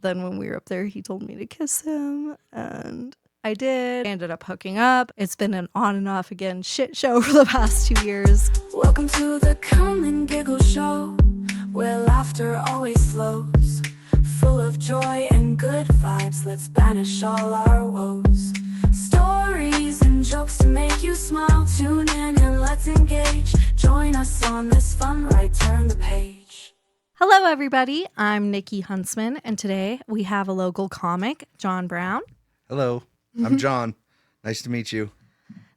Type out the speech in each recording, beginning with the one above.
Then when we were up there, he told me to kiss him, and I did. I ended up hooking up. It's been an on and off again shit show for the past 2 years. Welcome to the Kum and Giggle show, where laughter always flows. Full of joy and good vibes, let's banish all our woes. Stories and jokes to make you smile. Tune in and let's engage. Join us on this fun ride, turn the page. Hello, everybody. I'm Nickey Huntsman, and today we have a local comic, John Brown. Hello, I'm John. Nice to meet you.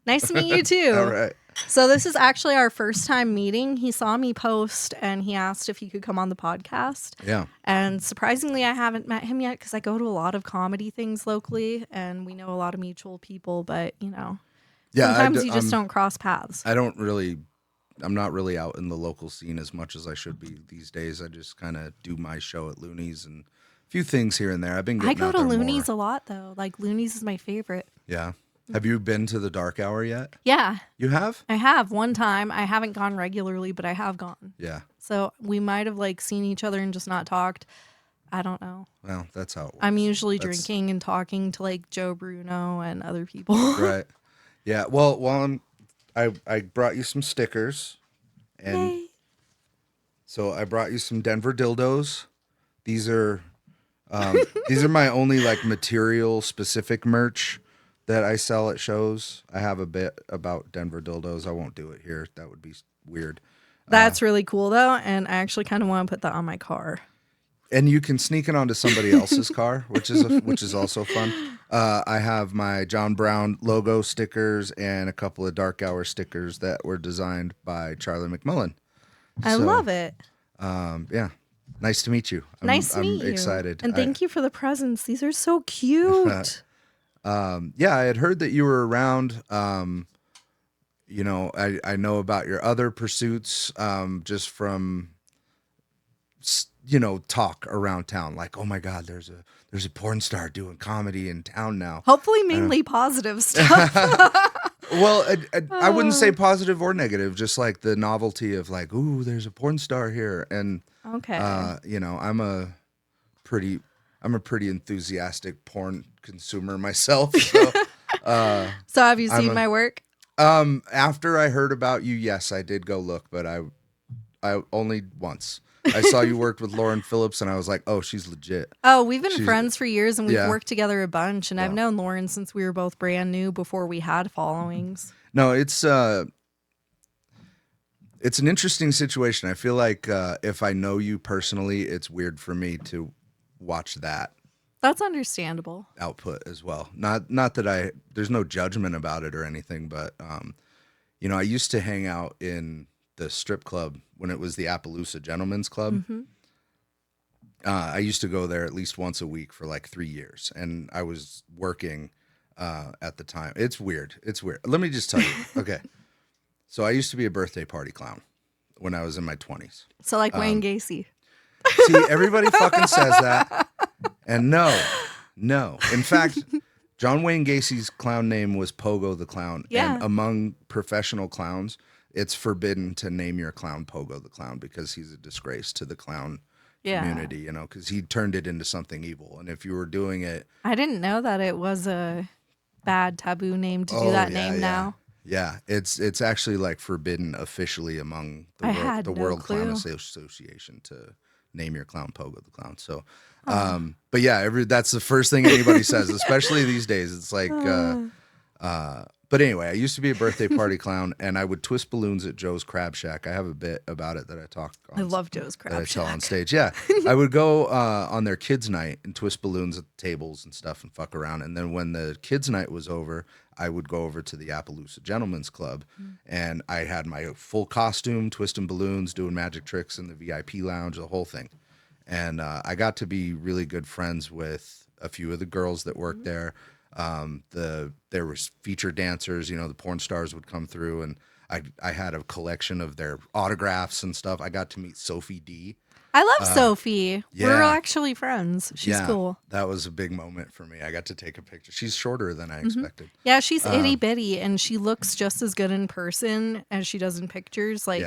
Nice to meet you, too. All right. So this is actually our first time meeting. He saw me post, and he asked if he could come on the podcast. Yeah. And surprisingly, I haven't met him yet because I go to a lot of comedy things locally, and we know a lot of mutual people, but, you know, sometimes you just don't cross paths. I'm not really out in the local scene as much as I should be these days. I just kind of do my show at Loonees and a few things here and there. I've been getting I go out to there Loonees more. a lot, though. Like, Loonees is my favorite. Yeah. Have you been to the dark hour yet? Yeah. You have? I have one time. I haven't gone regularly, but I have gone. Yeah. So we might have like seen each other and just not talked. I don't know. Well, that's how it works. I'm usually drinking and talking to like Joe Bruno and other people. Right. Yeah. Well, I brought you some stickers. And Yay. so I brought you some Denver dildos. These are my only like material specific merch that I sell at shows. I have a bit about Denver dildos. I won't do it here. That would be weird. That's really cool though, and I actually kind of want to put that on my car. And you can sneak it onto somebody else's car, which is also fun. I have my John Brown logo stickers and a couple of Dark Hour stickers that were designed by Charlie McMullen. I love it. Yeah. Nice to meet you. Nice to meet you. I'm excited. And thank you for the presents. These are so cute. Yeah, I had heard that you were around. You know, I know about your other pursuits just from, you know, talk around town. Like, oh my God, there's a porn star doing comedy in town now. Hopefully mainly positive stuff. Well, I wouldn't say positive or negative, just like the novelty of like, ooh, there's a porn star here. And, Okay. you know, I'm a pretty enthusiastic porn consumer myself. So, So have you seen my work? after I heard about you, yes, I did go look, but I only once. I saw you worked with Lauren Phillips, and I was like, oh, she's legit. Oh, we've been friends for years, and we've Yeah. worked together a bunch. And I've known Lauren since we were both brand new before we had followings. No, it's an interesting situation. I feel like if I know you personally, it's weird for me to watch that That's understandable. output as well. Not that there's no judgment about it or anything, but you know, I used to hang out in the strip club when it was the Appaloosa Gentlemen's Club. Mm-hmm. I used to go there at least once a week for like 3 years, and I was working at the time. It's weird. Let me just tell you. Okay. So I used to be a birthday party clown when I was in my 20s. So like Wayne Gacy. See, everybody fucking says that. And no. In fact, John Wayne Gacy's clown name was Pogo the Clown. Yeah. And among professional clowns, it's forbidden to name your clown Pogo the Clown because he's a disgrace to the clown community, you know, because he turned it into something evil. And if you were doing it... I didn't know that it was a bad taboo name to do that name now. Yeah, it's actually like forbidden officially among the World Clown Association to name your clown Pogo the Clown. So, but yeah, that's the first thing anybody says, especially these days. It's like, but anyway, I used to be a birthday party clown, and I would twist balloons at Joe's Crab Shack. I have a bit about it that I talk on. I love Joe's Crab that I tell Shack. on stage. Yeah, I would go on their kids' night and twist balloons at the tables and stuff and fuck around. And then when the kids' night was over, I would go over to the Appaloosa Gentlemen's Club, and I had my full costume, twisting balloons, doing magic tricks in the VIP lounge, the whole thing. And I got to be really good friends with a few of the girls that worked there. There was featured dancers, you know, the porn stars would come through, and I had a collection of their autographs and stuff. I got to meet Sophie D. I love Sophie. yeah. We're actually friends. She's cool. That was a big moment for me. I got to take a picture. She's shorter than I expected. Yeah, she's itty bitty, and she looks just as good in person as she does in pictures. Like,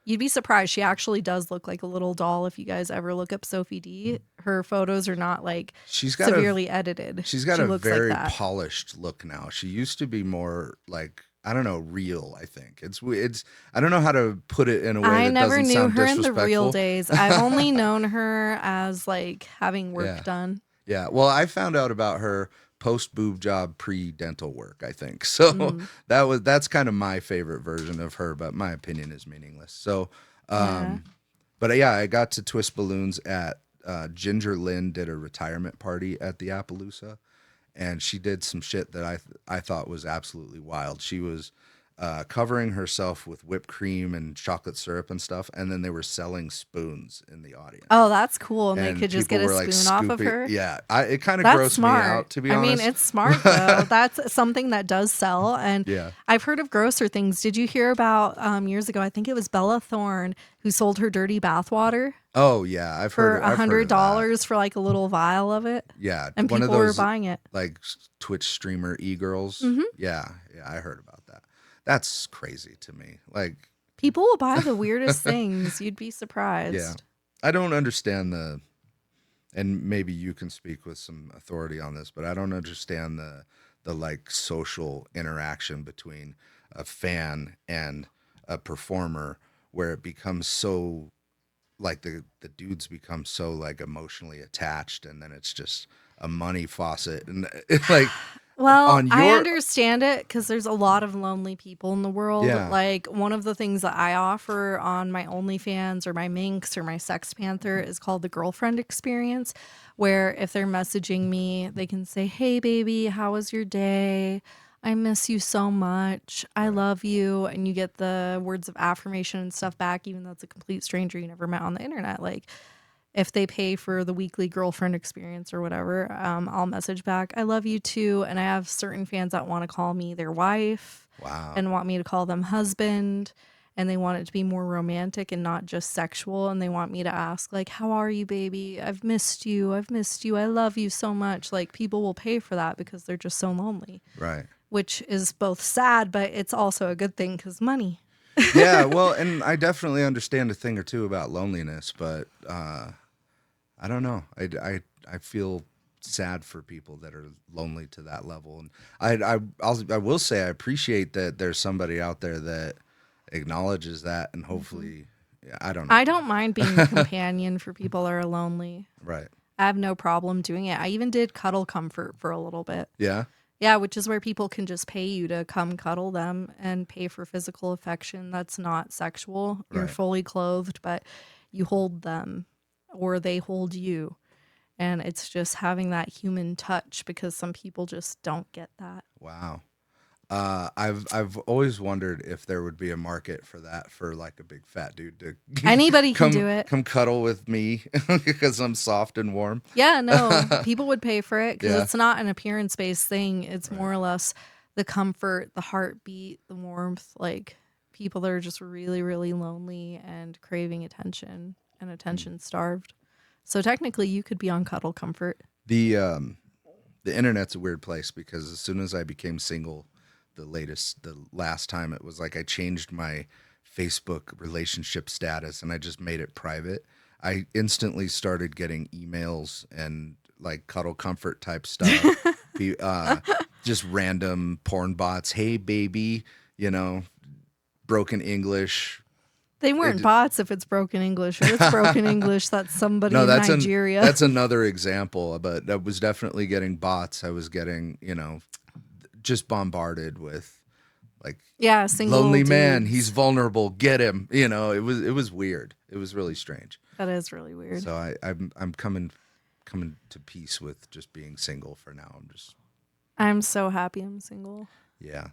You'd be surprised. She actually does look like a little doll. If you guys ever look up Sophie D, her photos are not like severely edited. She's got a very polished look now. She used to be more like, I don't know, real. I think it's. I don't know how to put it in a way that doesn't sound disrespectful. I never knew her in the real days. I've only known her as like having work done. Yeah. Well, I found out about her post boob job, pre dental work, I think. So that's kind of my favorite version of her, but my opinion is meaningless. So, but yeah, I got to twist balloons at Ginger Lynn did a retirement party at the Appaloosa, and she did some shit that I thought was absolutely wild. She was covering herself with whipped cream and chocolate syrup and stuff, and then they were selling spoons in the audience. Oh, that's cool. And they could just get a spoon off of her. Yeah, it kind of grossed me out, to be honest. I mean, it's smart though. That's something that does sell, and I've heard of grosser things. Did you hear about years ago? I think it was Bella Thorne who sold her dirty bathwater. Oh yeah, I've heard for $100 for like a little vial of it. Yeah, and people were buying it, like Twitch streamer e-girls. Yeah, I heard about that. That's crazy to me. Like, people will buy the weirdest things. You'd be surprised. Yeah. I don't understand and maybe you can speak with some authority on this, but I don't understand the like social interaction between a fan and a performer where it becomes so like the dudes become so like emotionally attached, and then it's just a money faucet, and it's like. Well, I understand it because there's a lot of lonely people in the world. Yeah. Like, one of the things that I offer on my OnlyFans or my Minx or my Sex Panther is called the girlfriend experience, where if they're messaging me, they can say, "Hey, baby, how was your day? I miss you so much. I love you." And you get the words of affirmation and stuff back, even though it's a complete stranger you never met on the internet. Like, if they pay for the weekly girlfriend experience or whatever, I'll message back, "I love you too." And I have certain fans that want to call me their wife. Wow. And want me to call them husband. And they want it to be more romantic and not just sexual. And they want me to ask, like, "How are you, baby? I've missed you. I've missed you. I love you so much." Like, people will pay for that because they're just so lonely. Right. Which is both sad, but it's also a good thing because money. Yeah, well, and I definitely understand a thing or two about loneliness, but I don't know. I feel sad for people that are lonely to that level, and I will say I appreciate that there's somebody out there that acknowledges that, and hopefully, I don't know. I don't mind being a companion for people that are lonely. Right. I have no problem doing it. I even did cuddle comfort for a little bit. Yeah. Yeah, which is where people can just pay you to come cuddle them and pay for physical affection. That's not sexual. You're fully clothed, but you hold them or they hold you. And it's just having that human touch because some people just don't get that. Wow. I've always wondered if there would be a market for that, for like a big fat dude to anybody can do it. Come cuddle with me because I'm soft and warm. Yeah, no, people would pay for it because it's not an appearance based thing. It's more or less the comfort, the heartbeat, the warmth. Like, people that are just really, really lonely and craving attention and attention starved. So technically, you could be on cuddle comfort. The internet's a weird place because as soon as I became single. The last time, it was like I changed my Facebook relationship status and I just made it private. I instantly started getting emails and like cuddle comfort type stuff. Just random porn bots. "Hey, baby," broken English. They weren't bots if it's broken English. If it's broken English, that's somebody in Nigeria. That's another example, but I was definitely getting bots. I was getting, just bombarded with like, single lonely dudes. Man, he's vulnerable, get him. It was weird. It was really strange. That is really weird. So I'm coming to peace with just being single for now. I'm so happy I'm single. Yeah.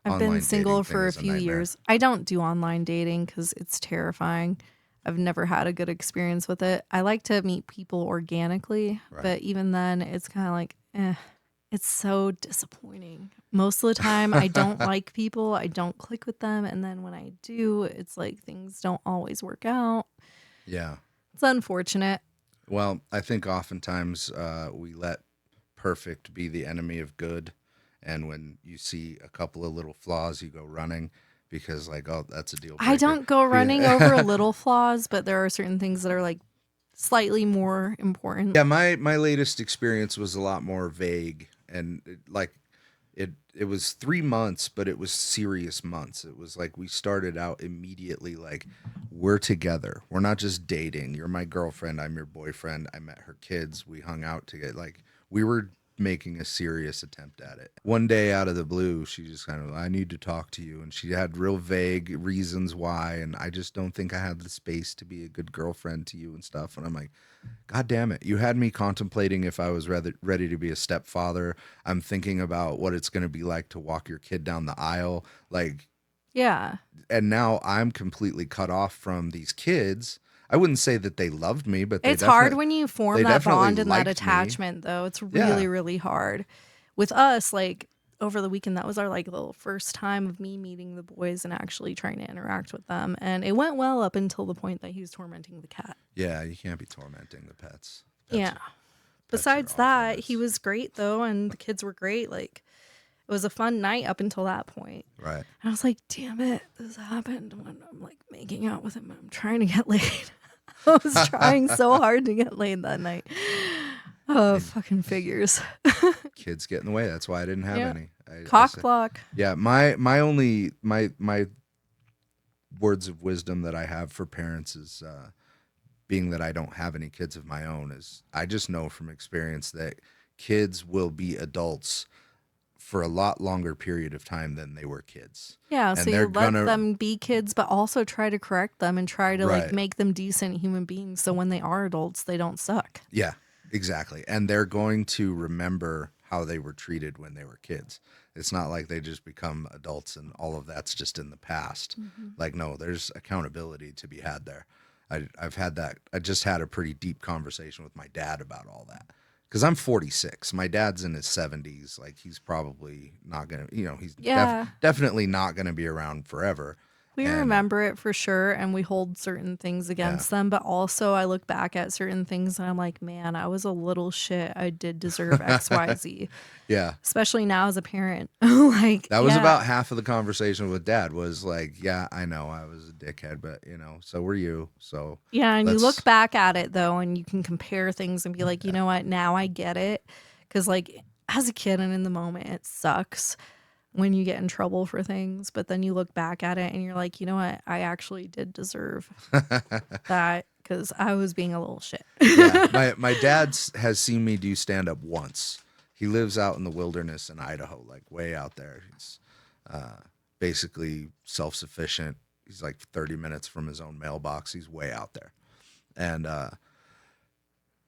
I've been single for a few years. I don't do online dating because it's terrifying. I've never had a good experience with it. I like to meet people organically, but even then it's kind of like, it's so disappointing. Most of the time, I don't like people. I don't click with them. And then when I do, it's like things don't always work out. Yeah. It's unfortunate. Well, I think oftentimes we let perfect be the enemy of good. And when you see a couple of little flaws, you go running. because like, oh, that's a deal breaker. I don't go running over little flaws, but there are certain things that are like slightly more important. Yeah, my latest experience was a lot more vague, and it was 3 months, but it was serious months. It was like we started out immediately like, we're together. We're not just dating. You're my girlfriend. I'm your boyfriend. I met her kids. We hung out together. Like we were making a serious attempt at it. One day out of the blue, she just kind of, I need to talk to you. And she had real vague reasons why. And I just don't think I have the space to be a good girlfriend to you and stuff. And I'm like, God damn it. You had me contemplating if I was ready to be a stepfather. I'm thinking about what it's going to be like to walk your kid down the aisle. Like, Yeah. and now I'm completely cut off from these kids. I wouldn't say that they loved me, but It's hard when you form that bond and that liked me. attachment, though. It's really, really hard. With us, like over the weekend, that was our like little first time of me meeting the boys and actually trying to interact with them. And it went well up until the point that he was tormenting the cat. Yeah, you can't be tormenting the pets. Yeah. Besides that, he was great though, and the kids were great. Like it was a fun night up until that point. Right. And I was like, damn it, this happened when I'm like making out with him and I'm trying to get laid. I was trying so hard to get laid that night. Oh, fucking figures. Kids get in the way. That's why I didn't have any. Cock block. Yeah, my words of wisdom that I have for parents is being that I don't have any kids of my own is I just know from experience that kids will be adults for a lot longer period of time than they were kids. Yeah, And so you let them be kids, but also try to correct them and try to like make them decent human beings so when they are adults, they don't suck. Yeah, exactly. And they're going to remember how they were treated when they were kids. It's not like they just become adults and all of that's just in the past. Mm-hmm. Like, no, there's accountability to be had there. I've had that. I just had a pretty deep conversation with my dad about all that. Because I'm 46. My dad's in his 70s. Like, he's probably not going to, he's definitely not going to be around forever. We remember it for sure, and we hold certain things against them. But also, I look back at certain things, and I'm like, man, I was a little shit. I did deserve X, Y, Z. Yeah. Especially now as a parent. Like that was about half of the conversation with Dad was like, yeah, I know I was a dickhead, but, so were you. So yeah, and you look back at it, though, and you can compare things and be like, you know what? Now I get it. Because, like, as a kid and in the moment, it sucks when you get in trouble for things, but then you look back at it and you're like, you know what? I actually did deserve that because I was being a little shit. Yeah, my dad has seen me do stand up once. He lives out in the wilderness in Idaho, like way out there. He's basically self-sufficient. He's like 30 minutes from his own mailbox. He's way out there. And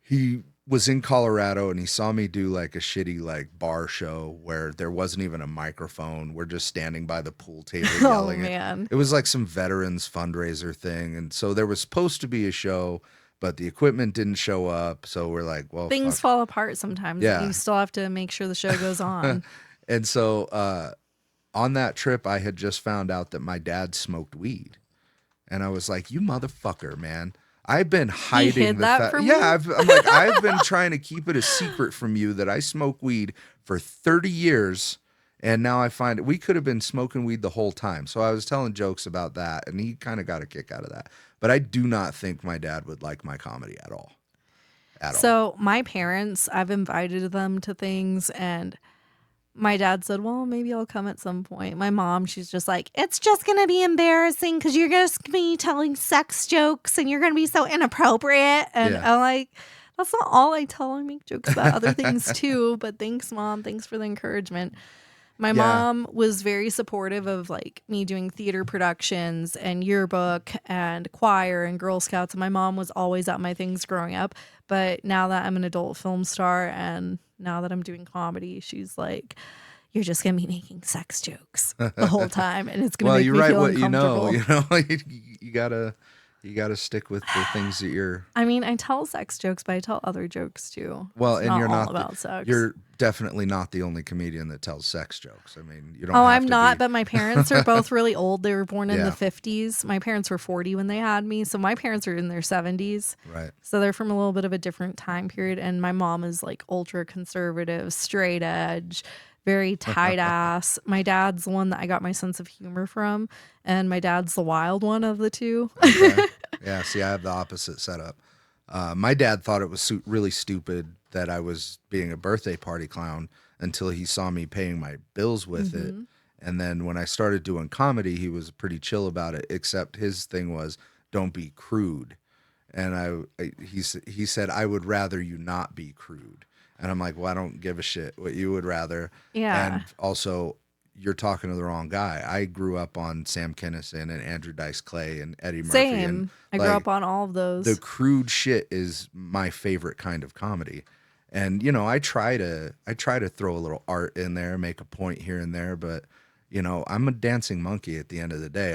he was in Colorado and he saw me do like a shitty like bar show where there wasn't even a microphone. We're just standing by the pool table yelling. Oh, man. It was like some veterans fundraiser thing. And so there was supposed to be a show, but the equipment didn't show up. So we're like, well, things fall apart sometimes. Yeah. You still have to make sure the show goes on. And so on that trip, I had just found out that my dad smoked weed. And I was like, you motherfucker, man. I've been hiding that from me? Yeah, I'm like, I've been trying to keep it a secret from you that I smoke weed for 30 years. And now I find we could have been smoking weed the whole time. So I was telling jokes about that, and he kind of got a kick out of that. But I do not think my dad would like my comedy at all. So my parents, I've invited them to things, and my dad said, well, maybe I'll come at some point. My mom, she's just like, it's just going to be embarrassing because you're going to be telling sex jokes and you're going to be so inappropriate. And I'm like, that's not all I tell. I make jokes about other things too. But thanks, Mom. Thanks for the encouragement. My mom was very supportive of like me doing theater productions and yearbook and choir and Girl Scouts. And my mom was always at my things growing up. But now that I'm an adult film star and now that I'm doing comedy, she's like, you're just going to be making sex jokes the whole time. And it's going to make me feel uncomfortable. You gotta stick with the things that you're. I mean, I tell sex jokes, but I tell other jokes too. Well, it's and you're not not about sex. You're definitely not the only comedian that tells sex jokes. I mean, you don't. Oh, have I'm to not. be... But my parents are both really old. They were born in the 50s. My parents were 40 when they had me, so my parents are in their 70s. Right. So they're from a little bit of a different time period. And my mom is like ultra conservative, straight edge, very tight ass. My dad's the one that I got my sense of humor from, and my dad's the wild one of the two. Okay. Yeah, see, I have the opposite setup. My dad thought it was really stupid that I was being a birthday party clown until he saw me paying my bills with it. And then when I started doing comedy, he was pretty chill about it, except his thing was, don't be crude. And he said, I would rather you not be crude. And I'm like, well, I don't give a shit what you would rather. Yeah. And also, you're talking to the wrong guy. I grew up on Sam Kinison and Andrew Dice Clay and Eddie Murphy. Same. I grew like, up on all of those. The crude shit is my favorite kind of comedy. And, you know, I try to throw a little art in there, make a point here and there, but you know, I'm a dancing monkey at the end of the day.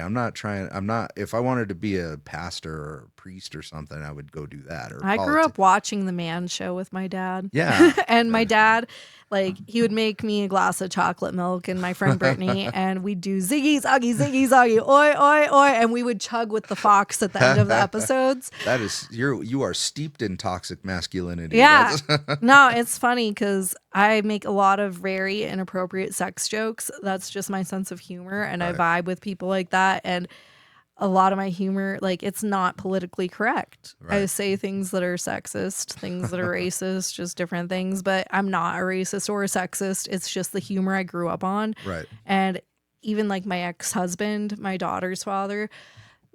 If I wanted to be a pastor or a priest or something, I would go do that. Or I grew up watching The Man Show with my dad. Yeah. And my dad, like, he would make me a glass of chocolate milk and my friend Brittany, and we'd do ziggy, zoggy, oi, oi, oi. And we would chug with the fox at the end of the episodes. That is, you are steeped in toxic masculinity. Yeah. No, it's funny because I make a lot of very inappropriate sex jokes. That's just my sense of humor. And I vibe with people like that. And a lot of my humor, like, it's not politically correct. Right. I say things that are sexist, things that are racist, just different things, but I'm not a racist or a sexist. It's just the humor I grew up on. Right. And even like my ex-husband, my daughter's father,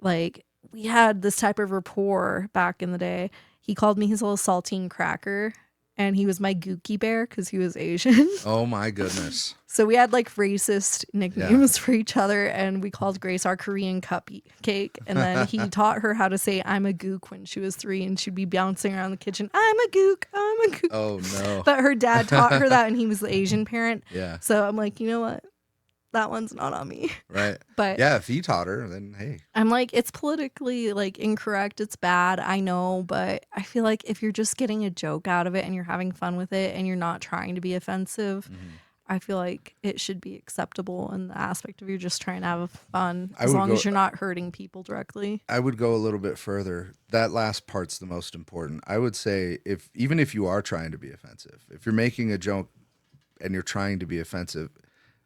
like, we had this type of rapport back in the day. He called me his little saltine cracker, and he was my Gookie Bear because he was Asian. Oh my goodness. So we had like racist nicknames for each other, and we called Grace our Korean cupcake. And then he taught her how to say "I'm a gook" when she was 3, and she'd be bouncing around the kitchen. I'm a gook. I'm a gook. Oh no. But her dad taught her that, and he was the Asian parent. Yeah. So I'm like, you know what? That one's not on me. Right. But yeah, if he taught her, then hey. I'm like, it's politically like incorrect. It's bad. I know, but I feel like if you're just getting a joke out of it and you're having fun with it and you're not trying to be offensive, I feel like it should be acceptable in the aspect of you're just trying to have fun as long as you're not hurting people directly. I would go a little bit further. That last part's the most important. I would say even if you are trying to be offensive, if you're making a joke and you're trying to be offensive,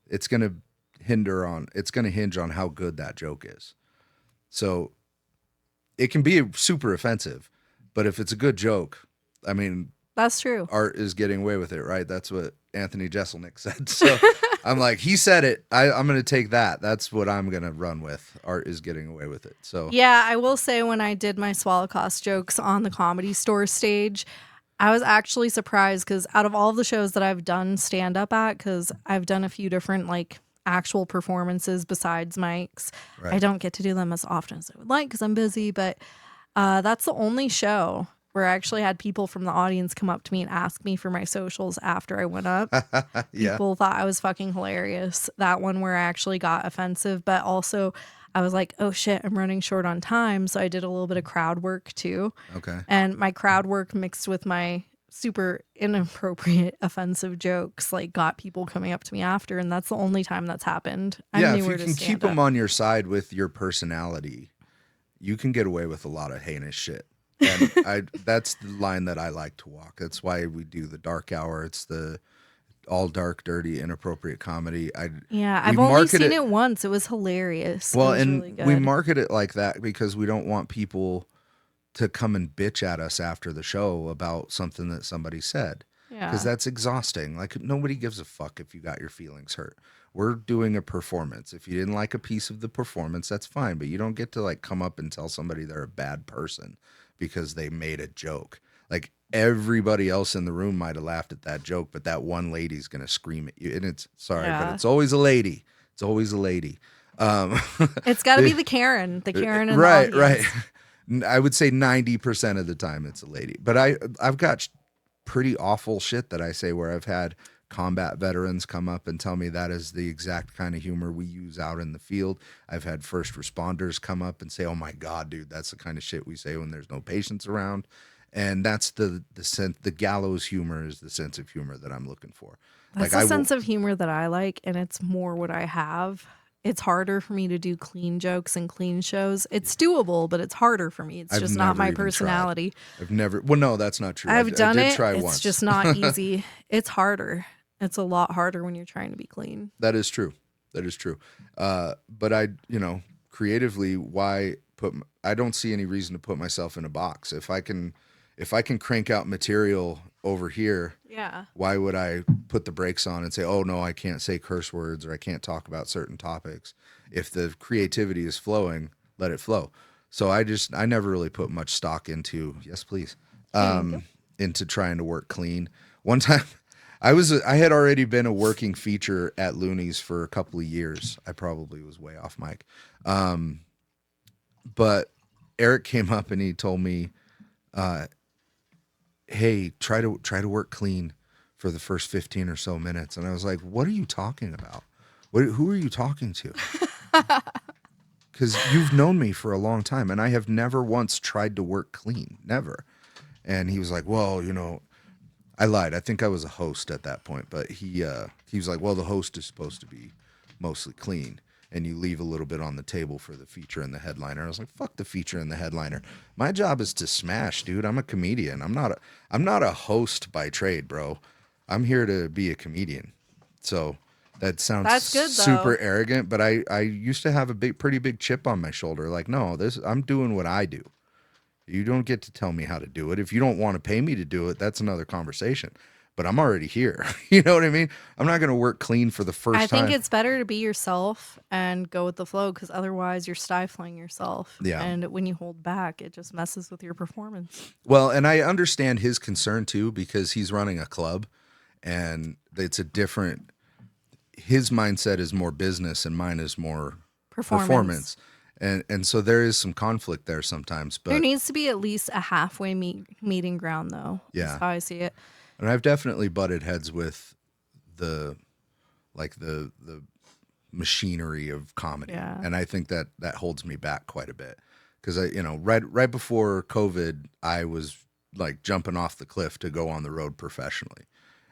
it's going to hinge on how good that joke is. So it can be super offensive, but if it's a good joke, I mean, that's true. Art is getting away with it, right? That's what Anthony Jeselnik said. So I'm like, he said it. I'm going to take that. That's what I'm going to run with. Art is getting away with it. So yeah, I will say when I did my Swallow Cost jokes on the Comedy Store stage, I was actually surprised because out of all the shows that I've done stand up at, because I've done a few different like actual performances besides Mike's. Right. I don't get to do them as often as I would like because I'm busy, but that's the only show where I actually had people from the audience come up to me and ask me for my socials after I went up. yeah. People thought I was fucking hilarious. That one where I actually got offensive, but also I was like, oh shit, I'm running short on time. So I did a little bit of crowd work too. Okay. And my crowd work mixed with my super inappropriate, offensive jokes, like got people coming up to me after. And that's the only time that's happened. Yeah, if you can keep them on your side with your personality, you can get away with a lot of heinous shit. And that's the line that I like to walk. That's why we do the dark hour. It's the all dark, dirty, inappropriate comedy. I've only seen it once. It was hilarious. Well, it was and really good. we market it like that because we don't want people to come and bitch at us after the show about something that somebody said. Yeah. Because that's exhausting. Like, nobody gives a fuck if you got your feelings hurt. We're doing a performance. If you didn't like a piece of the performance, that's fine. But you don't get to like come up and tell somebody they're a bad person because they made a joke. Like, everybody else in the room might have laughed at that joke, but that one lady's going to scream at you. And it's sorry, but it's always a lady. It's always a lady. It's got to be the Karen in the audience. Right. I would say 90% of the time it's a lady. But I've got pretty awful shit that I say where I've had combat veterans come up and tell me that is the exact kind of humor we use out in the field. I've had first responders come up and say, oh my God, dude, that's the kind of shit we say when there's no patients around. And that's the gallows humor is the sense of humor that I'm looking for. That's the sense of humor that I like, and it's more what I have. It's harder for me to do clean jokes and clean shows. It's doable, but it's harder for me. It's just not my personality. Well, no, that's not true. I've done it. Try it's once. just not easy. It's harder. It's a lot harder when you're trying to be clean. That is true. That is true. But I, creatively, I don't see any reason to put myself in a box. If I can crank out material over here, Yeah. why would I put the brakes on and say, oh no, I can't say curse words or I can't talk about certain topics? If the creativity is flowing, let it flow. So I never really put much stock into, yes, please, into trying to work clean. One time I had already been a working feature at Loonees for a couple of years. I probably was way off mic. But Eric came up and he told me, hey, try to work clean for the first 15 or so minutes. And I was like, what are you talking about? Who are you talking to? Because you've known me for a long time and I have never once tried to work clean. Never. And he was like, well, I lied. I think I was a host at that point, but he was like, well, the host is supposed to be mostly clean and you leave a little bit on the table for the feature and the headliner. I was like, fuck the feature and the headliner. My job is to smash, dude. I'm a comedian. I'm not a host by trade, bro. I'm here to be a comedian. So that sounds That's good, super though. arrogant, but I used to have a pretty big chip on my shoulder. Like, no, I'm doing what I do. You don't get to tell me how to do it. If you don't want to pay me to do it, that's another conversation. But I'm already here. You know what I mean? I'm not going to work clean for the first time. I think it's better to be yourself and go with the flow because otherwise you're stifling yourself. Yeah. And when you hold back, it just messes with your performance. Well, and I understand his concern too because he's running a club and it's a different his mindset is more business and mine is more performance. And so there is some conflict there sometimes, but there needs to be at least a halfway meeting ground though. Yeah. That's how I see it. and I've definitely butted heads with the machinery of comedy. Yeah. And I think that holds me back quite a bit because right before COVID, I was like jumping off the cliff to go on the road professionally.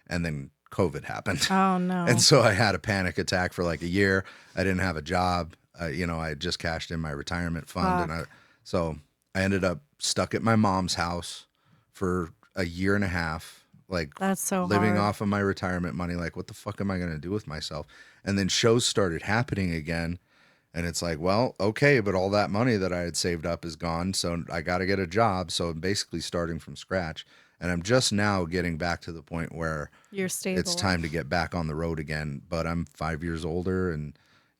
And then COVID happened. Oh no. And so I had a panic attack for like a year. I didn't have a job. I had just cashed in my retirement fund. Fuck. So I ended up stuck at my mom's house for a year and a half, like That's so living hard. off of my retirement money. Like, what the fuck am I going to do with myself? And then shows started happening again. And it's like, well, okay, but all that money that I had saved up is gone. So I got to get a job. So I'm basically starting from scratch. And I'm just now getting back to the point where You're stable. it's time to get back on the road again. But I'm 5 years older and,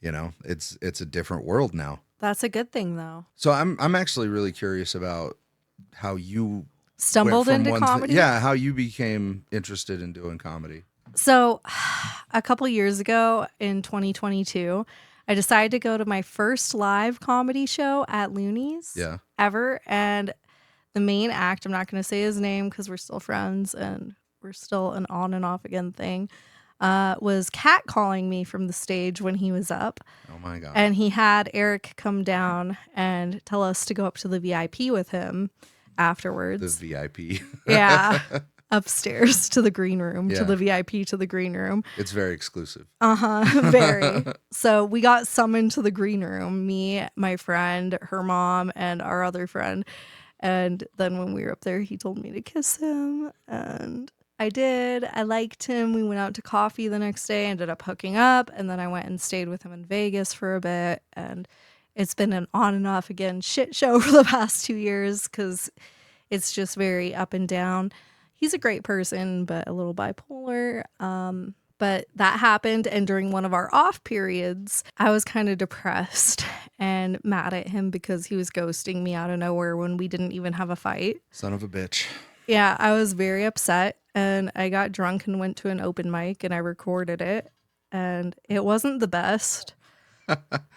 it's a different world now. That's a good thing though. So I'm actually really curious about how you Stumbled went from into one comedy. yeah, how you became interested in doing comedy. So, a couple years ago in 2022, I decided to go to my first live comedy show at Loonees Yeah. ever. And the main act, I'm not going to say his name because we're still friends and we're still an on and off again thing, was catcalling me from the stage when he was up. Oh my God. And he had Eric come down and tell us to go up to the VIP with him The afterwards. VIP. Yeah. Upstairs to the green room, Yeah. to the VIP to the green room. It's very exclusive. Very. So we got summoned to the green room, me, my friend, her mom, and our other friend. And then when we were up there, he told me to kiss him. And I did. I liked him. We went out to coffee the next day, ended up hooking up. And then I went and stayed with him in Vegas for a bit. And it's been an on and off again shit show for the past 2 years because it's just very up and down. He's a great person, but a little bipolar. But that happened. And during one of our off periods, I was kind of depressed and mad at him because he was ghosting me out of nowhere when we didn't even have a fight. Son of a bitch. Yeah, I was very upset. And I got drunk and went to an open mic and I recorded it. And it wasn't the best.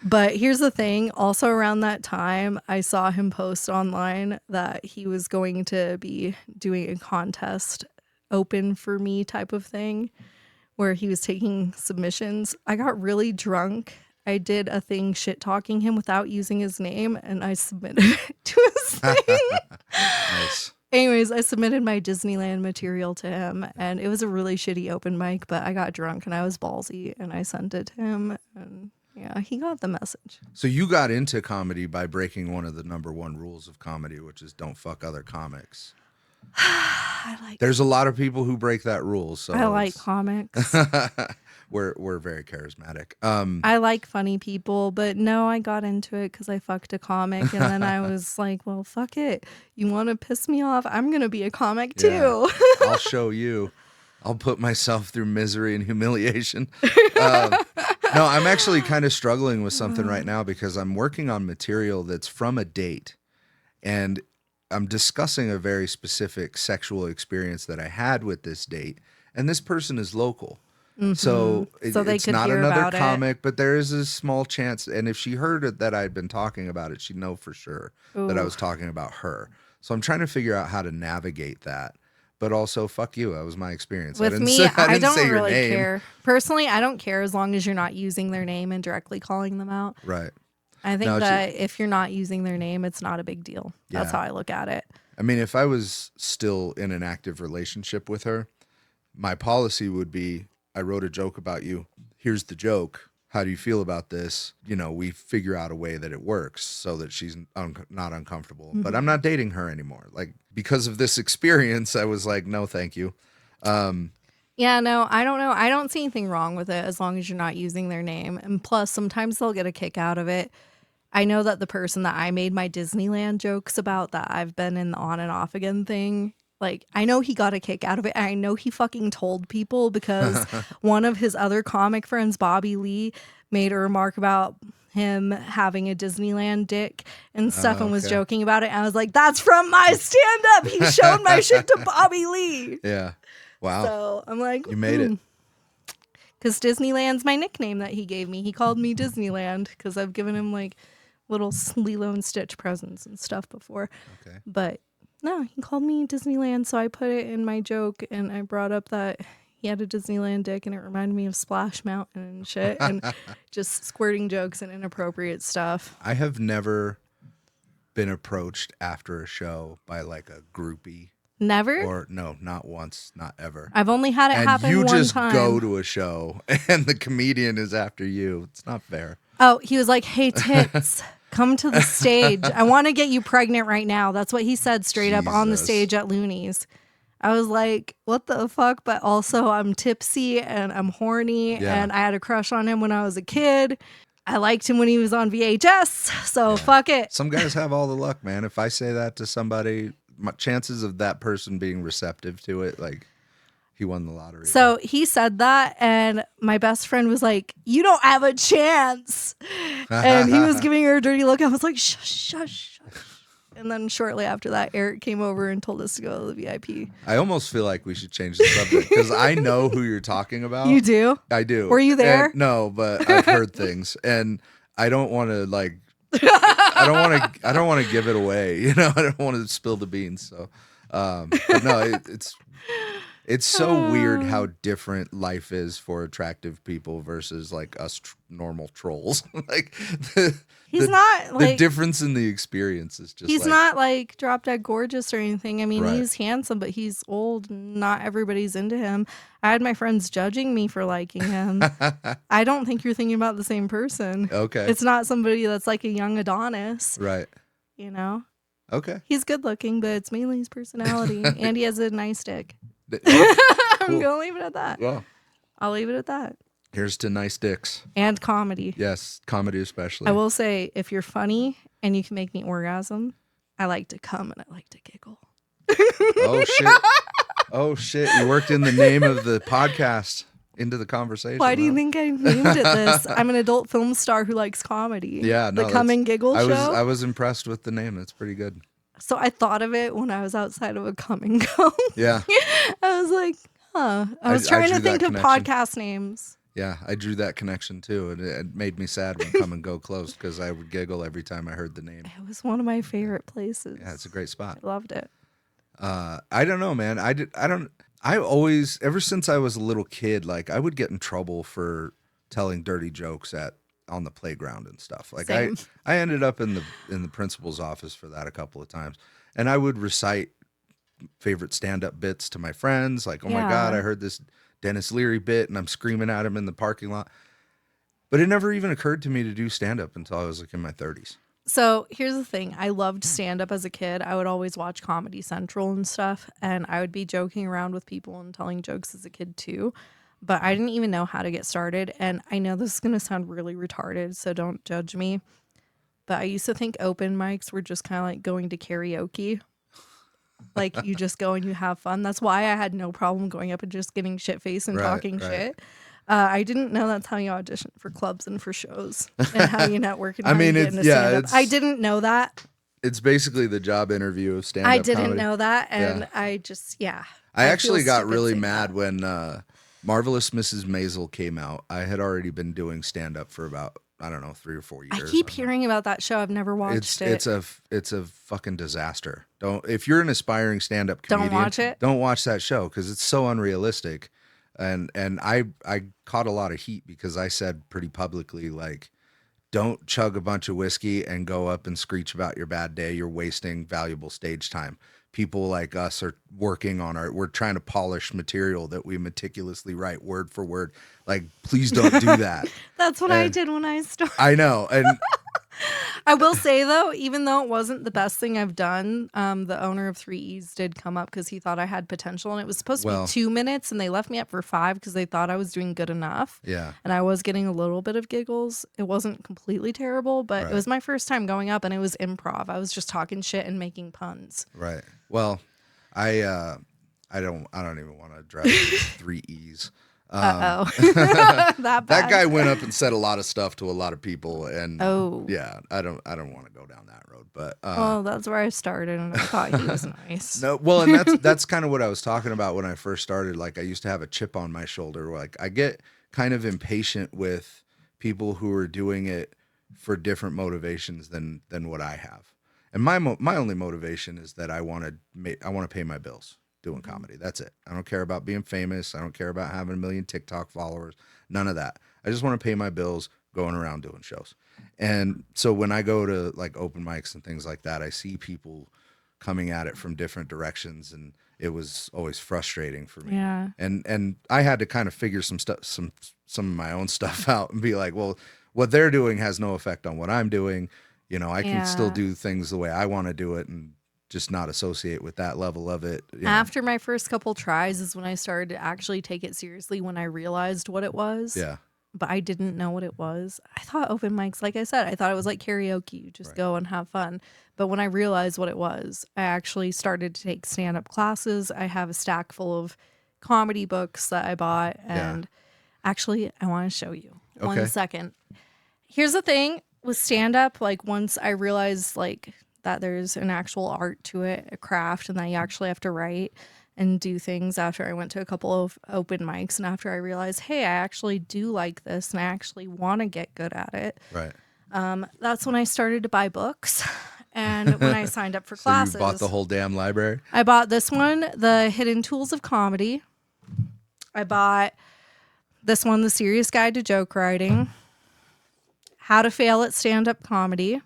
But here's the thing. Also around that time, I saw him post online that he was going to be doing a contest open for me type of thing where he was taking submissions. I got really drunk. I did a thing shit talking him without using his name and I submitted it to his thing. Nice. Anyways, I submitted my Disneyland material to him and it was a really shitty open mic, but I got drunk and I was ballsy and I sent it to him and yeah, he got the message. So you got into comedy by breaking one of the number one rules of comedy, which is don't fuck other comics. I like There's a lot of people who break that rule. So I like comics. we're very charismatic. I like funny people, but no, I got into it because I fucked a comic, and then I was like, well, fuck it. You want to piss me off? I'm gonna be a comic too. I'll show you. I'll put myself through misery and humiliation. No, I'm actually kind of struggling with something right now because I'm working on material that's from a date, and I'm discussing a very specific sexual experience that I had with this date, and this person is local. So, So they it's could not hear another about it. comic, but there is a small chance. And if she heard it, that I'd been talking about it, she'd know for sure that I Ooh. was talking about her. So I'm trying to figure out how to navigate that. But also, fuck you. That was my experience. With me, I I didn't don't say your really name. care. Personally, I don't care as long as you're not using their name and directly calling them out. Right. I think No, that if you're not using their name, it's not a big deal. That's Yeah. how I look at it. I mean, if I was still in an active relationship with her, my policy would be, I wrote a joke about you. Here's the joke. How do you feel about this? You know, we figure out a way that it works so that she's not uncomfortable. But I'm not dating her anymore. Like, because of this experience, I was like, no, thank you. Yeah, no, I don't know. I don't see anything wrong with it as long as you're not using their name. And plus, sometimes they'll get a kick out of it. I know that the person that I made my Disneyland jokes about, that I've been in the on and off again thing, like, I know he got a kick out of it. And I know he fucking told people because one of his other comic friends, Bobby Lee, made a remark about him having a Disneyland dick and stuff and was okay. joking about it. And I was like, that's from my stand-up. He showed my shit to Bobby Lee. Yeah. Wow. So I'm like, You made it. because Disneyland's my nickname that he gave me. He called me Disneyland because I've given him like little Lilo and Stitch presents and stuff before. Okay. But no, he called me Disneyland, so I put it in my joke and I brought up that he had a Disneyland dick and it reminded me of Splash Mountain and shit and just squirting jokes and inappropriate stuff. I have never been approached after a show by like a groupie. Never? Or no, not once, not ever. I've only had it And happen you one just time. go to a show and the comedian is after you. It's not fair. Oh, he was like, hey, tits, come to the stage. I want to get you pregnant right now. That's what he said straight up on the Jesus. stage at Loonees. I was like, what the fuck? But also, I'm tipsy and I'm horny. Yeah. And I had a crush on him when I was a kid. I liked him when he was on VHS. So fuck it. Some guys have all the luck, man. If I say that to somebody, my chances of that person being receptive to it, like, he won the lottery. So he said that, and my best friend was like, you don't have a chance. And he was giving her a dirty look. I was like, shush, shush, shush. And then shortly after that, Eric came over and told us to go to the VIP. I almost feel like we should change the subject because I know who you're talking about. You do? I do. Were you there? And, no, but I've heard things, and I don't want to like. I don't want to give it away. You know, I don't want to spill the beans. So, but no, it's so weird how different life is for attractive people versus like us normal trolls. Like He's not the like difference in the experience is just. he's like, not like drop dead gorgeous or anything. I mean, Right. he's handsome, but he's old. Not everybody's into him. I had my friends judging me for liking him. I don't think you're thinking about the same person. Okay. It's not somebody that's like a young Adonis, Right. you know? Okay. He's good looking, but it's mainly his personality. And he has a nice dick. I'm Cool. going to leave it at that. Well, I'll leave it at that. here's to nice dicks. And comedy. Yes, comedy especially. I will say, if you're funny and you can make me orgasm, I like to come and I like to giggle. Oh shit! Oh shit! You worked in the name of the podcast into the conversation. Why do you huh? think I named it this? I'm an adult film star who likes comedy. Yeah, no, The Kum that's- and Giggle show. I was impressed with the name. That's pretty good. So I thought of it when I was outside of a come and go. Yeah, I was like, huh. I was I trying drew to think that of connection. podcast names. yeah. I drew that connection too, and it made me sad when Come and Go closed because I would giggle every time I heard the name. It was one of my favorite places. Yeah, it's a great spot. I loved it. I don't know, man. I always, ever since I was a little kid, like I would get in trouble for telling dirty jokes on the playground and stuff. Like Same. I ended up in the principal's office for that a couple of times, and I would recite favorite stand-up bits to my friends. Like, oh my God, Yeah. I heard this Dennis Leary bit, and I'm screaming at him in the parking lot. But it never even occurred to me to do stand-up until I was like in my 30s. So here's the thing. I loved stand up as a kid. I would always watch Comedy Central and stuff, and I would be joking around with people and telling jokes as a kid too. But I didn't even know how to get started. And I know this is going to sound really retarded, so don't judge me. But I used to think open mics were just kind of like going to karaoke. Like you just go and you have fun. That's why I had no problem going up and just getting shit faced and talking shit. I didn't know that's how you audition for clubs and for shows and how you network and how you get into stand-up. I didn't know that. It's basically the job interview of stand-up I didn't comedy. know that, and I just, I actually got really mad when Marvelous Mrs. Maisel came out. I had already been doing stand-up for about, I don't know, 3 or 4 years. I keep hearing about that show. I've never watched it. It's a fucking disaster. If you're an aspiring stand-up comedian, don't watch it. Don't watch that show because it's so unrealistic. And I caught a lot of heat because I said pretty publicly, like, don't chug a bunch of whiskey and go up and screech about your bad day. You're wasting valuable stage time. People like us are working on we're trying to polish material that we meticulously write word for word. Like, please don't do that. That's what I did when I started. I know. And I will say, though, even though it wasn't the best thing I've done, the owner of 3E's did come up because he thought I had potential. And it was supposed to be 2 minutes, and they left me up for 5 because they thought I was doing good enough. Yeah. And I was getting a little bit of giggles. It wasn't completely terrible, but it was my first time going up, and it was improv. I was just talking shit and making puns. Right. Well, I don't even want to address 3E's. That guy went up and said a lot of stuff to a lot of people, and yeah, I don't want to go down that road. But well, that's where I started, and I thought he was nice. No, well, and that's kind of what I was talking about when I first started. Like, I used to have a chip on my shoulder. Like, I get kind of impatient with people who are doing it for different motivations than what I have. And my only motivation is that I want to pay my bills doing comedy. That's it. I don't care about being famous. I don't care about having 1 million TikTok followers. None of that. I just want to pay my bills going around doing shows. And so when I go to like open mics and things like that, I see people coming at it from different directions, and it was always frustrating for me. Yeah. And I had to kind of figure some of my own stuff out and be like, well, what they're doing has no effect on what I'm doing. You know, I can still do things the way I want to do it and just not associate with that level of it. After my first couple tries is when I started to actually take it seriously, when I realized what it was. Yeah. But I didn't know what it was. I thought open mics, like I said, I thought it was like karaoke. You just go and have fun. But when I realized what it was, I actually started to take stand-up classes. I have a stack full of comedy books that I bought. And actually, I want to show you. Okay. 1 second. Here's the thing with stand-up. Like, once I realized like that there's an actual art to it, a craft, and that you actually have to write and do things. After I went to a couple of open mics, and after I realized, hey, I actually do like this and I actually want to get good at it. Right. That's when I started to buy books. And when I signed up for classes. So you bought the whole damn library? I bought this one, The Hidden Tools of Comedy. I bought this one, The Serious Guide to Joke Writing. How to Fail at Stand-Up Comedy.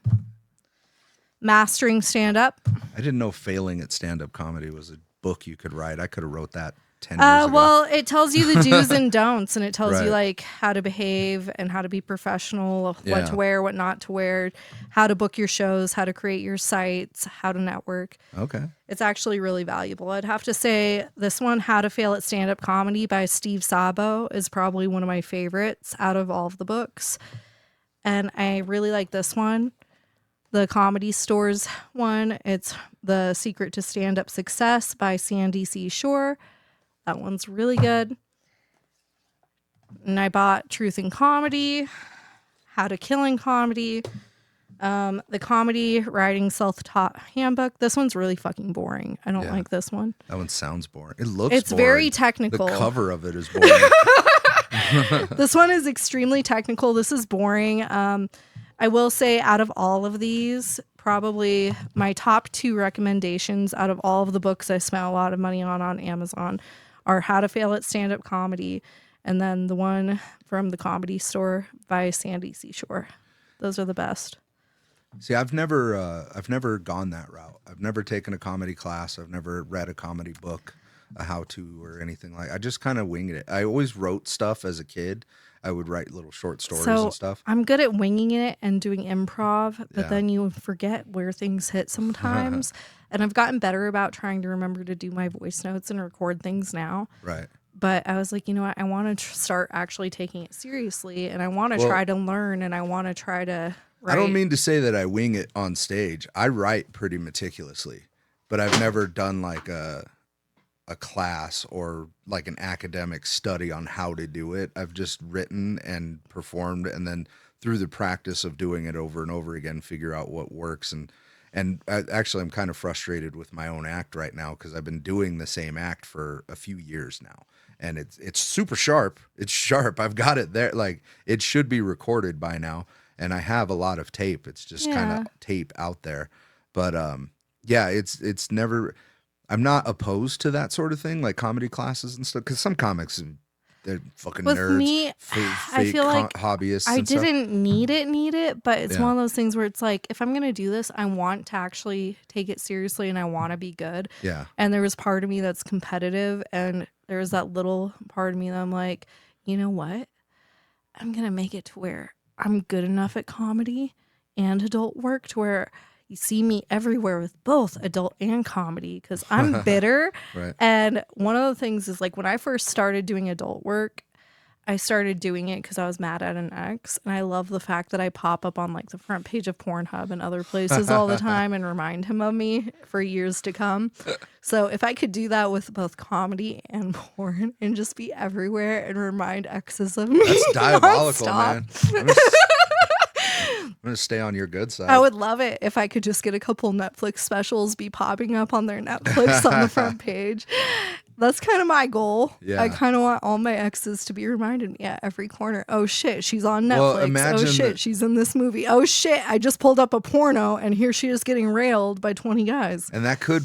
Mastering Stand-Up. I didn't know failing at stand-up comedy was a book you could write. I could have wrote that 10 years ago. Well, it tells you the do's and don'ts, and it tells you like how to behave and how to be professional, what to wear, what not to wear, how to book your shows, how to create your sites, how to network. Okay. It's actually really valuable. I'd have to say this one, How to Fail at Stand-Up Comedy by Steve Sabo, is probably one of my favorites out of all of the books. And I really like this one. The Comedy Stores one, it's The Secret to Stand-Up Success by Sandy C. Shore. That one's really good. And I bought Truth in Comedy, How to Kill in Comedy, the Comedy Writing Self-Taught Handbook. This one's really fucking boring. I don't like this one. That one sounds boring. It's boring. Very technical. The cover of it is boring. This one is extremely technical. This is boring. I will say, out of all of these, probably my top 2 recommendations out of all of the books I spent a lot of money on Amazon are How to Fail at Stand-Up Comedy, and then the one from the Comedy Store by Sandy Seashore. Those are the best. See, I've never gone that route. I've never taken a comedy class. I've never read a comedy book. a how-to or anything like. I just kind of winged it. I always wrote stuff as a kid. I would write little short stories and stuff. I'm good at winging it and doing improv, but Yeah. then you forget where things hit sometimes. And I've gotten better about trying to remember to do my voice notes and record things now. Right. But I was like, you know what? I want to start actually taking it seriously, and I want to try to learn, and I want to try to write. I don't mean to say that I wing it on stage. I write pretty meticulously, but I've never done like a class or like an academic study on how to do it. I've just written and performed, and then through the practice of doing it over and over again, figure out what works. And actually, I'm kind of frustrated with my own act right now because I've been doing the same act for a few years now, and it's super sharp. It's sharp. I've got it there. Like, it should be recorded by now, and I have a lot of tape. It's just kind of tape out there, but yeah, it's never. I'm not opposed to that sort of thing, like comedy classes and stuff, because some comics, they're fucking With nerds. me, I feel like hobbyists. I and stuff. didn't need it, but it's Yeah. one of those things where it's like, if I'm going to do this, I want to actually take it seriously and I want to be good. Yeah. And there was part of me that's competitive, and there was that little part of me that I'm like, you know what? I'm going to make it to where I'm good enough at comedy and adult work to where you see me everywhere with both adult and comedy, because I'm bitter. Right. And one of the things is, like, when I first started doing adult work, I started doing it because I was mad at an ex. And I love the fact that I pop up on like the front page of Pornhub and other places all the time and remind him of me for years to come. So if I could do that with both comedy and porn and just be everywhere and remind exes of me. That's diabolical, nonstop. man. I'm gonna stay on your good side. I would love it if I could just get a couple Netflix specials be popping up on their Netflix on the front page. That's kind of my goal. Yeah. I kind of want all my exes to be reminded me at every corner. Oh shit, she's on Netflix. Well, Oh imagine shit, that- she's in this movie. Oh shit, I just pulled up a porno and here she is getting railed by 20 guys. And that could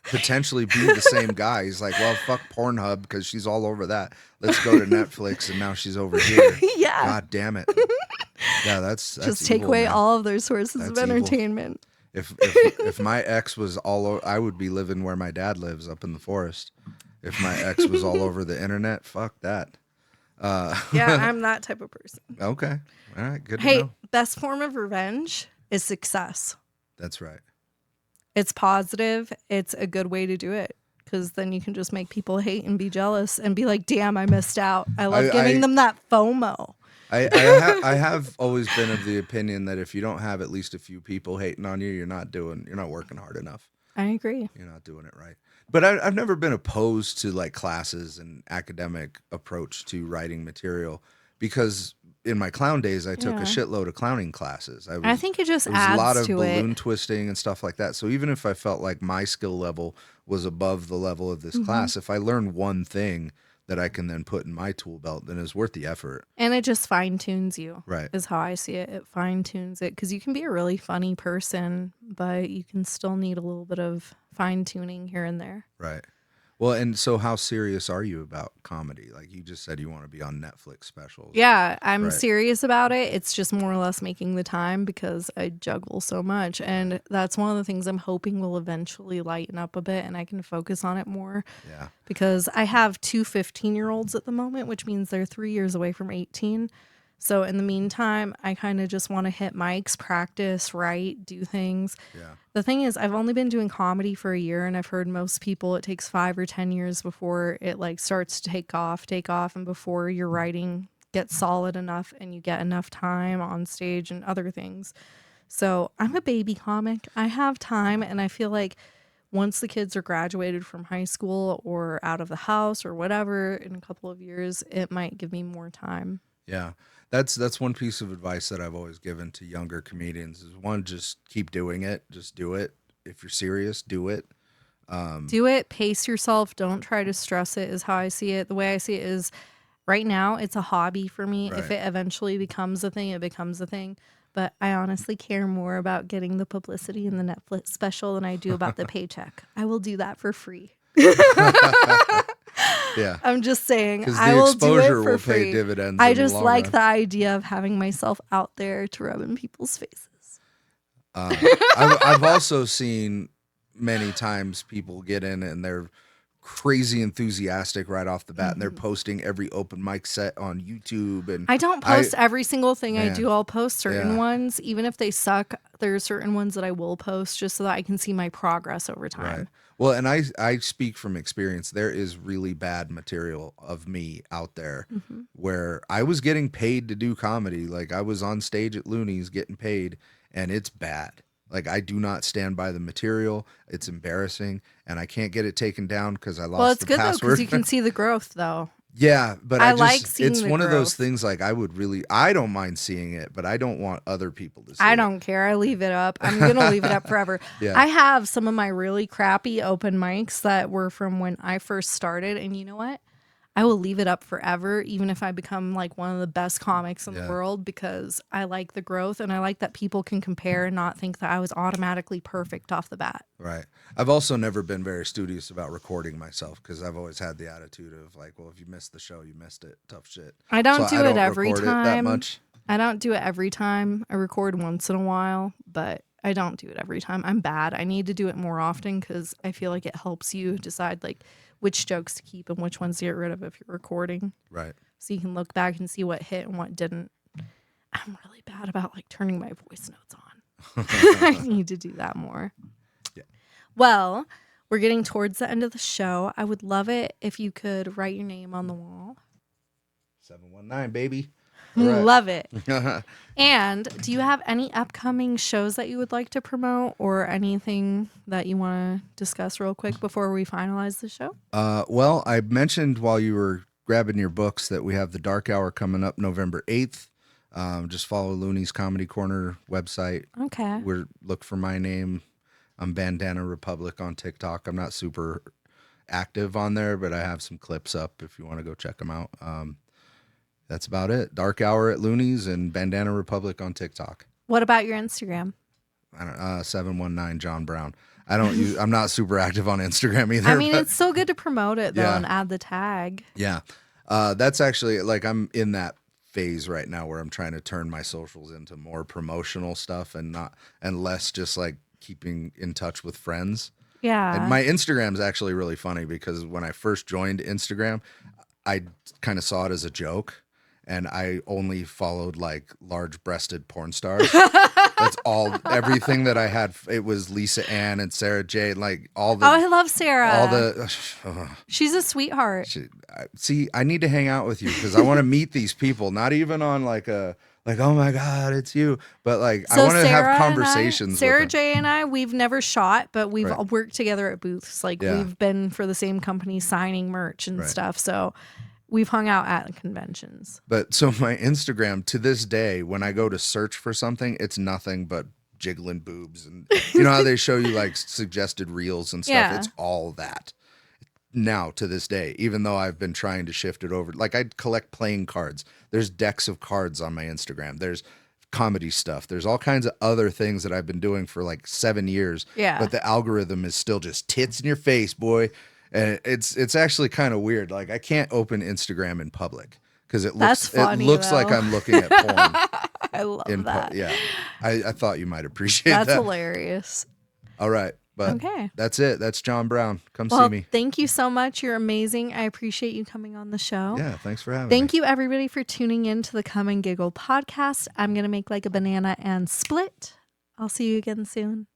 potentially be the same guy. He's like, well, fuck Pornhub because she's all over that. Let's go to Netflix, and now she's over here. Yeah. God damn it. Yeah, that's Just take evil, away man. all of their sources That's of evil. entertainment. If my ex was all over, I would be living where my dad lives, up in the forest. If my ex was all over the internet, fuck that. Yeah, I'm that type of person. Okay. All right. Good to Hey, know. best form of revenge is success. That's right. It's positive. It's a good way to do it, because then you can just make people hate and be jealous and be like, damn, I missed out. I love giving them that FOMO. I have always been of the opinion that if you don't have at least a few people hating on you, you're not working hard enough. I agree. You're not doing it right. But I've never been opposed to like classes and academic approach to writing material, because in my clown days, I took a shitload of clowning classes. I think it just There was adds a lot of to balloon it. twisting and stuff like that. So even if I felt like my skill level was above the level of this Mm-hmm. class, if I learned one thing that I can then put in my tool belt, then it's worth the effort. And it just fine tunes you. Right. Is how I see it. It fine tunes it, because you can be a really funny person, but you can still need a little bit of fine tuning here and there. Right. Well, and so how serious are you about comedy? Like, you just said you want to be on Netflix specials. Yeah, I'm Right. serious about it. It's just more or less making the time because I juggle so much. And that's one of the things I'm hoping will eventually lighten up a bit and I can focus on it more. Yeah. Because I have two 15-year-olds at the moment, which means they're 3 years away from 18. So in the meantime, I kind of just want to hit mics, practice, write, do things. Yeah. The thing is, I've only been doing comedy for a year, and I've heard most people it takes 5 or 10 years before it like starts to take off, and before your writing gets solid enough and you get enough time on stage and other things. So I'm a baby comic. I have time, and I feel like once the kids are graduated from high school or out of the house or whatever in a couple of years, it might give me more time. Yeah. That's one piece of advice that I've always given to younger comedians is, one, just keep doing it. Just do it. If you're serious, do it. Do it, pace yourself, don't try to stress it, is how I see it. The way I see it is, right now it's a hobby for me. If Right. it eventually becomes a thing, it becomes a thing. But I honestly care more about getting the publicity in the Netflix special than I do about the paycheck. I will do that for free. Yeah. I'm just saying, Because I the will do it exposure for will free. pay dividends. I in the just long like run. the idea of having myself out there to rub in people's faces. I've also seen many times people get in and they're crazy enthusiastic right off the bat, and they're posting every open mic set on YouTube. And I don't post every single thing I Man. do. I'll post certain Yeah. ones, even if they suck. There are certain ones that I will post just so that I can see my progress over time. Right. Well, and I speak from experience. There is really bad material of me out there where I was getting paid to do comedy. Like I was on stage at Loonees getting paid, and it's bad. Like I do not stand by the material. It's embarrassing, and I can't get it taken down because I lost Well, it's the good though password. because you can see the growth though. Yeah, but I I like just, seeing it's the one of those growth. things like I don't mind seeing it, but I don't want other people to see I it. don't care. I leave it up. I'm going to leave it up forever. Yeah. I have some of my really crappy open mics that were from when I first started. And you know what? I will leave it up forever, even if I become like one of the best comics in the world, because I like the growth and I like that people can compare and not think that I was automatically perfect off the bat. Right. I've also never been very studious about recording myself because I've always had the attitude of like, well, if you missed the show, you missed it. Tough shit. I don't So do I it don't every record it that time. much. I don't do it every time. I record once in a while, but I don't do it every time. I'm bad. I need to do it more often because I feel like it helps you decide like which jokes to keep and which ones to get rid of if you're recording. Right. So you can look back and see what hit and what didn't. I'm really bad about like turning my voice notes on. I need to do that more. Yeah. Well, we're getting towards the end of the show. I would love it if you could write your name on the wall. 719, baby. All right. Love it. And do you have any upcoming shows that you would like to promote or anything that you want to discuss real quick before we finalize the show? Well, I mentioned while you were grabbing your books that we have the Dark Hour coming up November 8th. Just follow Loonees Comedy Corner website. Okay. Look for my name. I'm Bandana Republic on TikTok. I'm not super active on there, but I have some clips up if you want to go check them out. That's about it. Dark Hour at Loonees and Bandana Republic on TikTok. What about your Instagram? I don't 719 John Brown. I'm not super active on Instagram either. I mean, but it's so good to promote it though Yeah. and add the tag. yeah. That's actually like I'm in that phase right now where I'm trying to turn my socials into more promotional stuff and less just like keeping in touch with friends. Yeah. And my Instagram's actually really funny because when I first joined Instagram, I kind of saw it as a joke. And I only followed like large-breasted porn stars. That's everything that I had. It was Lisa Ann and Sarah J. Like all the. Oh, I love Sarah. All the. She's a sweetheart. See, I need to hang out with you because I want to meet these people. Not even on like oh my God, it's you. But like I want to have conversations. Sarah with them. J and I, we've never shot, but we've Right. worked together at booths. Like Yeah. we've been for the same company signing merch and Right. stuff. So we've hung out at conventions. But so my Instagram to this day, when I go to search for something, it's nothing but jiggling boobs. And you know how they show you like suggested reels and stuff? Yeah. It's all that now to this day, even though I've been trying to shift it over. Like I collect playing cards. There's decks of cards on my Instagram. There's comedy stuff. There's all kinds of other things that I've been doing for like 7 years. Yeah. But the algorithm is still just tits in your face, boy. And it's actually kind of weird. Like I can't open Instagram in public because That's funny, it looks like though. I'm looking at porn. I love that. Yeah, I thought you might appreciate That's that. hilarious. All right, but Okay. that's it. That's John Brown. Come Well, see me. thank you so much. You're amazing. I appreciate you coming on the show. Yeah, thanks for having me. Thank you, everybody, for tuning in to the Come and Giggle podcast. I'm going to make like a banana and split. I'll see you again soon.